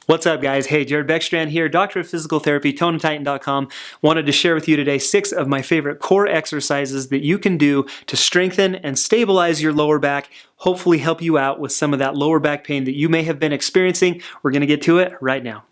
What's up, guys? Hey, Jared Beckstrand here, Doctor of Physical Therapy, ToneandTitan.com. Wanted to share with you today 6 of my favorite core exercises that you can do to strengthen and stabilize your lower back, hopefully help you out with some of that lower back pain that you may have been experiencing. We're going to get to it right now.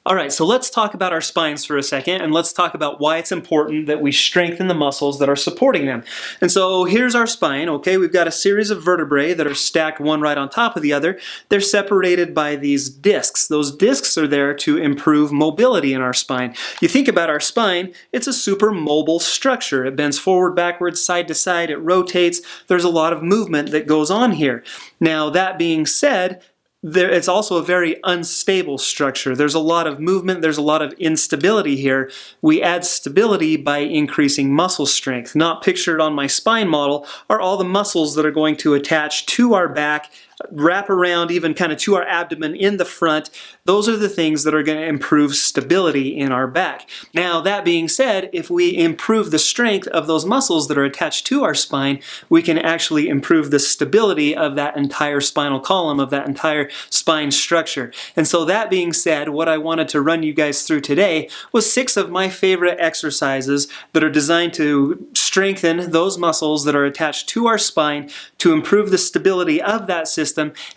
Alright, so let's talk about our spines for a second, and let's talk about why it's important that we strengthen the muscles that are supporting them. And so here's our spine, okay? We've got a series of vertebrae that are stacked one right on top of the other. They're separated by these discs. Those discs are there to improve mobility in our spine. You think about our spine, it's a super mobile structure. It bends forward, backwards, side to side, it rotates. There's a lot of movement that goes on here. Now, that being said, it's also a very unstable structure. There's a lot of movement, there's a lot of instability here. We add stability by increasing muscle strength. Not pictured on my spine model are all the muscles that are going to attach to our back, wrap around even kind of to our abdomen in the front. Those are the things that are going to improve stability in our back. Now, that being said, if we improve the strength of those muscles that are attached to our spine, we can actually improve the stability of that entire spinal column, of that entire spine structure. And so that being said, what I wanted to run you guys through today was 6 of my favorite exercises that are designed to strengthen those muscles that are attached to our spine, to improve the stability of that system,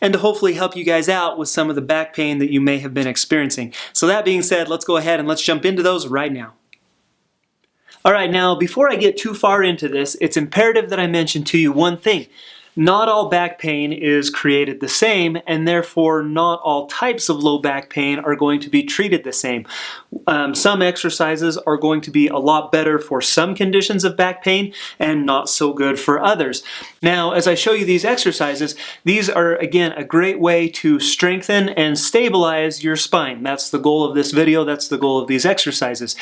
and to hopefully help you guys out with some of the back pain that you may have been experiencing. So that being said, let's go ahead and let's jump into those right now. Alright, now before I get too far into this, it's imperative that I mention to you one thing. Not all back pain is created the same, and therefore not all types of low back pain are going to be treated the same. Some exercises are going to be a lot better for some conditions of back pain and not so good for others. Now, as I show you these exercises, these are, again, a great way to strengthen and stabilize your spine. That's the goal of this video. That's the goal of these exercises.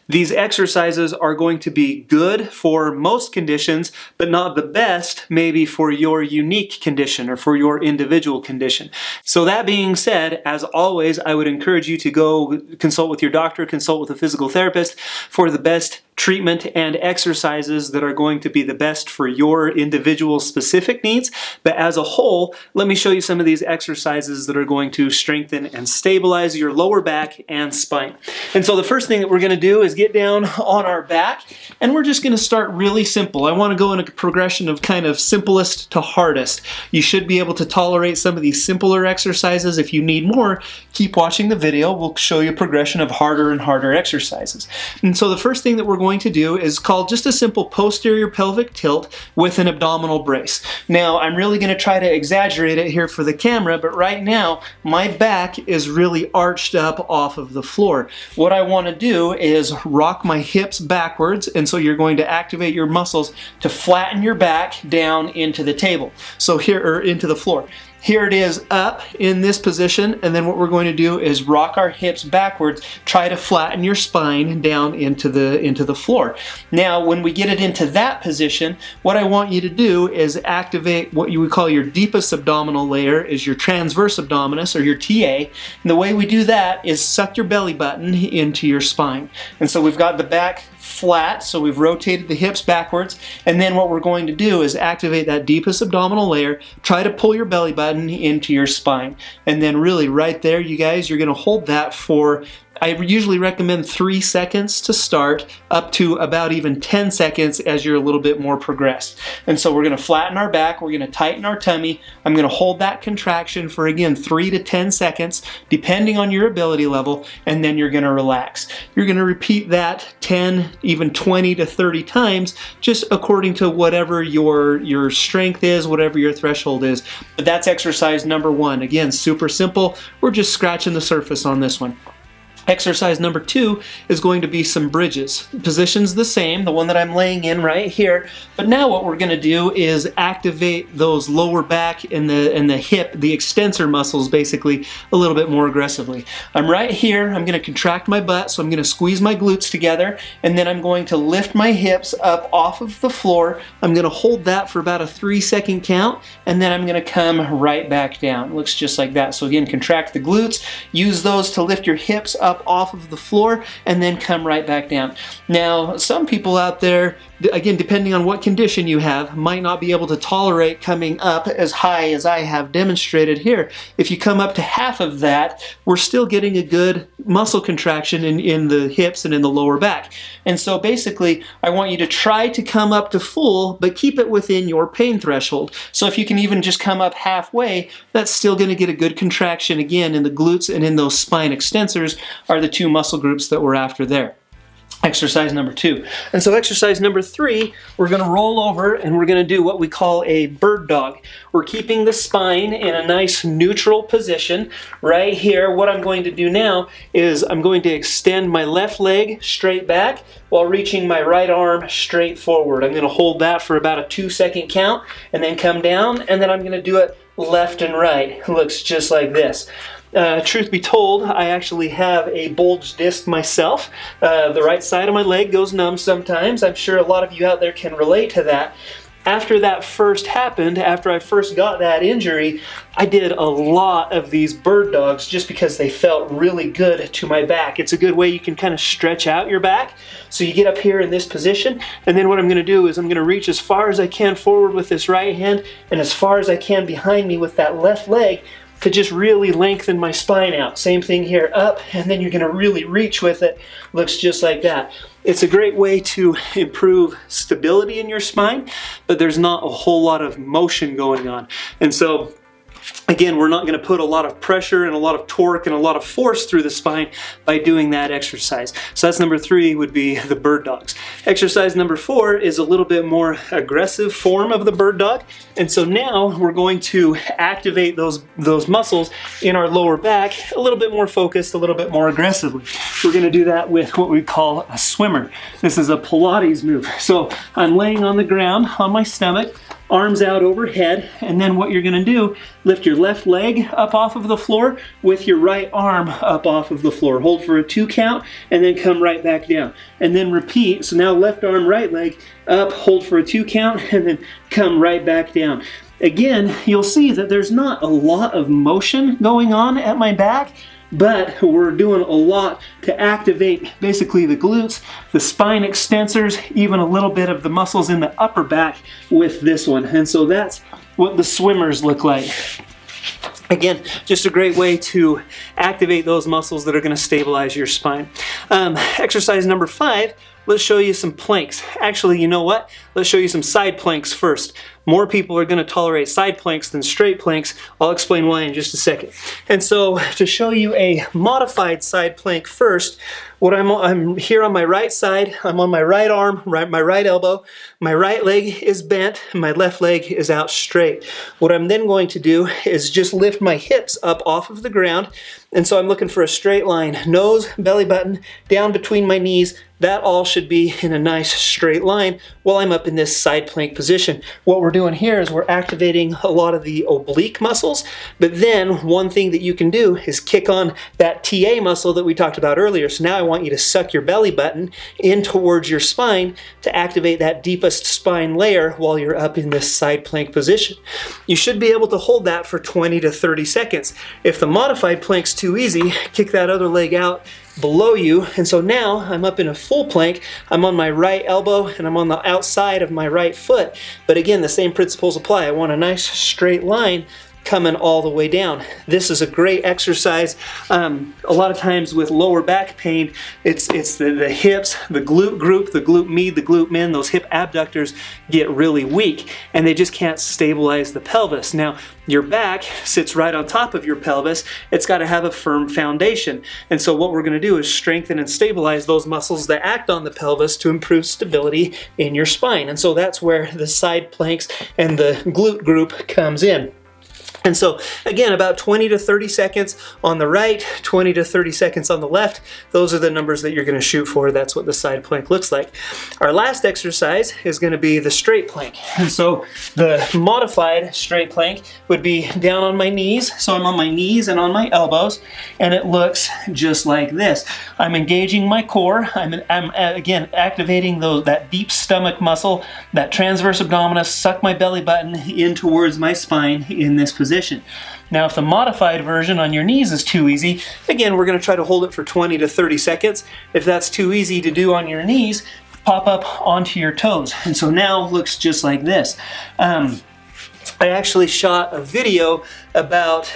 These exercises are going to be good for most conditions, but not the best maybe for your unique condition or for your individual condition. So that being said, as always, I would encourage you to go consult with your doctor, consult with a physical therapist for the best treatment and exercises that are going to be the best for your individual specific needs. But as a whole, let me show you some of these exercises that are going to strengthen and stabilize your lower back and spine. And so the first thing that we're going to do is get down on our back, and we're just going to start really simple. I want to go in a progression of kind of simplest to hardest. You should be able to tolerate some of these simpler exercises. If you need more, keep watching the video. We'll show you a progression of harder and harder exercises. And so the first thing that we're going to do is called just a simple posterior pelvic tilt with an abdominal brace. Now, I'm really going to try to exaggerate it here for the camera, but right now my back is really arched up off of the floor. What I want to do is rock my hips backwards, and so you're going to activate your muscles to flatten your back down into the table. So here, or into the floor. Here it is up in this position, and then what we're going to do is rock our hips backwards, try to flatten your spine down into the floor. Now, when we get it into that position, what I want you to do is activate what you would call your deepest abdominal layer, is your transverse abdominis, or your TA. And the way we do that is suck your belly button into your spine. And so we've got the back flat, so we've rotated the hips backwards, and then what we're going to do is activate that deepest abdominal layer, try to pull your belly button into your spine, and then really right there, you guys, you're going to hold that for, I usually recommend 3 seconds to start, up to about even 10 seconds as you're a little bit more progressed. And so we're going to flatten our back, we're going to tighten our tummy. I'm going to hold that contraction for, again, 3 to 10 seconds, depending on your ability level, and then you're going to relax. You're going to repeat that 10, even 20 to 30 times, just according to whatever your strength is, whatever your threshold is. But that's exercise number 1. Again, super simple. We're just scratching the surface on this one. Exercise number 2 is going to be some bridges. Position's the same, the one that I'm laying in right here, but now what we're going to do is activate those lower back and the hip, the extensor muscles basically, a little bit more aggressively. I'm right here, I'm going to contract my butt, so I'm going to squeeze my glutes together, and then I'm going to lift my hips up off of the floor. I'm going to hold that for about a 3-second count, and then I'm going to come right back down. It looks just like that. So again, contract the glutes, use those to lift your hips up up off of the floor and then come right back down. Now, some people out there, again, depending on what condition you have, might not be able to tolerate coming up as high as I have demonstrated here. If you come up to half of that, we're still getting a good muscle contraction in the hips and in the lower back. And so basically, I want you to try to come up to full, but keep it within your pain threshold. So if you can even just come up halfway, that's still going to get a good contraction again in the glutes, and in those spine extensors are the two muscle groups that we're after there. Exercise number 2. And so exercise number 3, we're going to roll over and we're going to do what we call a bird dog. We're keeping the spine in a nice neutral position right here. What I'm going to do now is I'm going to extend my left leg straight back while reaching my right arm straight forward. I'm going to hold that for about a 2-second count and then come down, and then I'm going to do it left and right. It looks just like this. Truth be told, I actually have a bulged disc myself. The right side of my leg goes numb sometimes. I'm sure a lot of you out there can relate to that. After that first happened, after I first got that injury, I did a lot of these bird dogs just because they felt really good to my back. It's a good way you can kind of stretch out your back. So you get up here in this position, and then what I'm going to do is I'm going to reach as far as I can forward with this right hand and as far as I can behind me with that left leg, to just really lengthen my spine out. Same thing here, up, and then you're going to really reach with it. Looks just like that. It's a great way to improve stability in your spine, but there's not a whole lot of motion going on. And so, again, we're not going to put a lot of pressure and a lot of torque and a lot of force through the spine by doing that exercise. So that's number 3, would be the bird dogs. Exercise number 4 is a little bit more aggressive form of the bird dog. And so now we're going to activate those muscles in our lower back a little bit more focused, a little bit more aggressively. We're going to do that with what we call a swimmer. This is a Pilates move. So I'm laying on the ground on my stomach, arms out overhead, and then what you're going to do, lift your left leg up off of the floor with your right arm up off of the floor. Hold for a 2 count and then come right back down. And then repeat. So now left arm, right leg up, hold for a 2 count, and then come right back down. Again, you'll see that there's not a lot of motion going on at my back, but we're doing a lot to activate basically the glutes, the spine extensors, even a little bit of the muscles in the upper back with this one. And so that's what the swimmers look like. Again, just a great way to activate those muscles that are going to stabilize your spine. Exercise number 5, let's show you some planks. Actually, you know what? Let's show you some side planks first. More people are going to tolerate side planks than straight planks. I'll explain why in just a second. And so to show you a modified side plank first, I'm here on my right side, I'm on my right arm, my right elbow, my right leg is bent, and my left leg is out straight. What I'm then going to do is just lift my hips up off of the ground, and so I'm looking for a straight line, nose, belly button, down between my knees. That all should be in a nice straight line while I'm up in this side plank position. What we're doing here is we're activating a lot of the oblique muscles, but then one thing that you can do is kick on that TA muscle that we talked about earlier. So now I want you to suck your belly button in towards your spine to activate that deepest spine layer while you're up in this side plank position. You should be able to hold that for 20 to 30 seconds. If the modified plank's too easy, kick that other leg out below you, and so now I'm up in a full plank. I'm on my right elbow and I'm on the outside of my right foot, but again, the same principles apply. I want a nice straight line coming all the way down. This is a great exercise. A lot of times with lower back pain, it's the hips, the glute group, the glute med, the glute min, those hip abductors get really weak and they just can't stabilize the pelvis. Now, your back sits right on top of your pelvis. It's got to have a firm foundation. And so what we're going to do is strengthen and stabilize those muscles that act on the pelvis to improve stability in your spine. And so that's where the side planks and the glute group comes in. And so, again, about 20 to 30 seconds on the right, 20 to 30 seconds on the left. Those are the numbers that you're going to shoot for. That's what the side plank looks like. Our last exercise is going to be the straight plank. And so the modified straight plank would be down on my knees. So I'm on my knees and on my elbows, and it looks just like this. I'm engaging my core. I'm again, activating that deep stomach muscle, that transverse abdominis, suck my belly button in towards my spine in this position. position. Now, if the modified version on your knees is too easy, again, we're going to try to hold it for 20 to 30 seconds. If that's too easy to do on your knees, pop up onto your toes. And so now it looks just like this. I actually shot a video about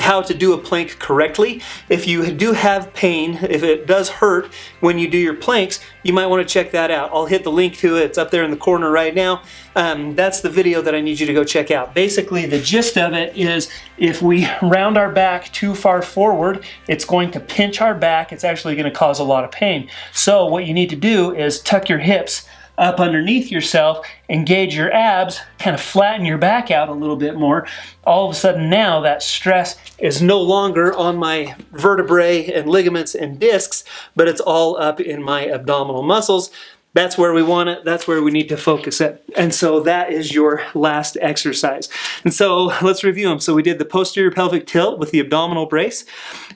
how to do a plank correctly. If you do have pain, if it does hurt when you do your planks, you might want to check that out. I'll hit the link to it. It's up there in the corner right now. That's the video that I need you to go check out. Basically, the gist of it is if we round our back too far forward, it's going to pinch our back. It's actually going to cause a lot of pain. So what you need to do is tuck your hips up underneath yourself, engage your abs, kind of flatten your back out a little bit more. All of a sudden now that stress is no longer on my vertebrae and ligaments and discs, but it's all up in my abdominal muscles. That's where we want it. That's where we need to focus it. And so that is your last exercise. And so let's review them. So we did the posterior pelvic tilt with the abdominal brace.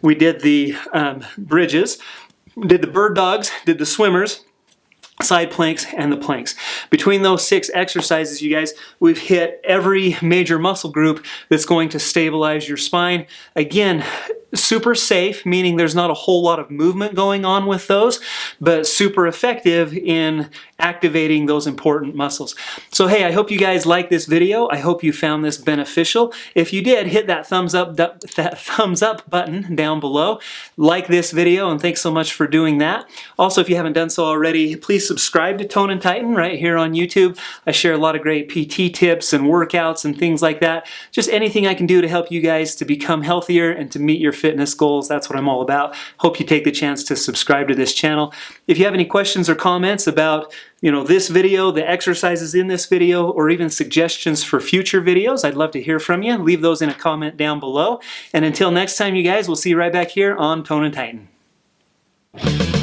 We did the bridges, did the bird dogs, did the swimmers, side planks, and the planks. Between those 6 exercises, you guys, we've hit every major muscle group that's going to stabilize your spine. Again, super safe, meaning there's not a whole lot of movement going on with those, but super effective in activating those important muscles. So hey, I hope you guys like this video. I hope you found this beneficial. If you did, hit that thumbs up button down below. Like this video, and thanks so much for doing that. Also, if you haven't done so already, please subscribe to Tone and Tighten right here on YouTube. I share a lot of great PT tips and workouts and things like that. Just anything I can do to help you guys to become healthier and to meet your fitness goals. That's what I'm all about. Hope you take the chance to subscribe to this channel. If you have any questions or comments about this video, the exercises in this video, or even suggestions for future videos, I'd love to hear from you. Leave those in a comment down below. And until next time, you guys, we'll see you right back here on Tone and Tighten.